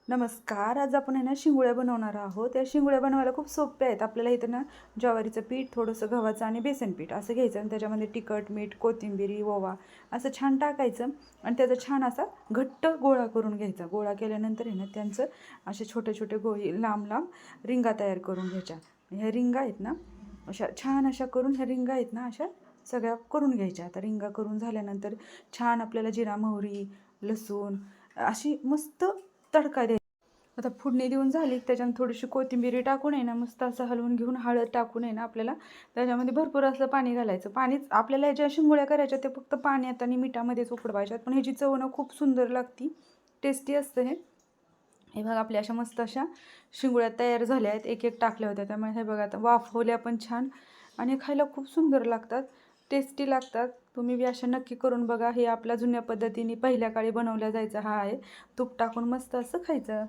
नमस्कार. आज आपण आहे ना शिंगुळ्या बनवणार आहोत. या शिंगुळ्या बनवायला खूप सोप्या आहेत. आपल्याला इथं ना ज्वारीचं पीठ, थोडंसं गव्हाचं आणि बेसन पीठ असं घ्यायचं आणि त्याच्यामध्ये तिखट, मीठ, कोथिंबीर, ओवा असं छान टाकायचं आणि त्याचा छान असा घट्ट गोळा करून घ्यायचा. गोळा केल्यानंतर आहे ना त्यांचं असे छोटे-छोटे गोळी लांब-लांब रिंगा तयार करून घ्यायच्या. ह्या रिंगा आहेत ना अशा छान अशा करून ह्या रिंगा आहेत ना अशा सगळ्या करून घ्यायच्या. आता रिंगा करून झाल्यानंतर छान आपल्याला जिरा, मोहरी, लसूण अशी मस्त तडका द्यायचा. आता फोडणी देऊन झाली त्याच्यात थोडीशी कोथिंबीर टाकून आहे ना मस्त असं हलवून घेऊन हळद टाकून आहे ना आपल्याला त्याच्यामध्ये भरपूर असं पाणी घालायचं. पाणीच आपल्याला ज्या शिंगोळ्या करायच्या ते फक्त पाण्यात आणि मिठामध्येच उकडवायच्यात, पण ह्याची चव ना खूप सुंदर लागती, टेस्टी असतं हे. हे बघा आपल्या अशा मस्त अशा शिंगोळ्या तयार झाल्या आहेत, एक एक टाकल्या होत्या त्यामुळे हे बघा आता वाफवल्या पण छान आणि खायला खूप सुंदर लागतात, टेस्टी लागतात. तुम्ही बी अशा नक्की करून बघा. हे आपल्या जुन्या पद्धतीने पहिल्या काळी बनवल्या जायचं हा आहे. तूप टाकून मस्त असं खायचं.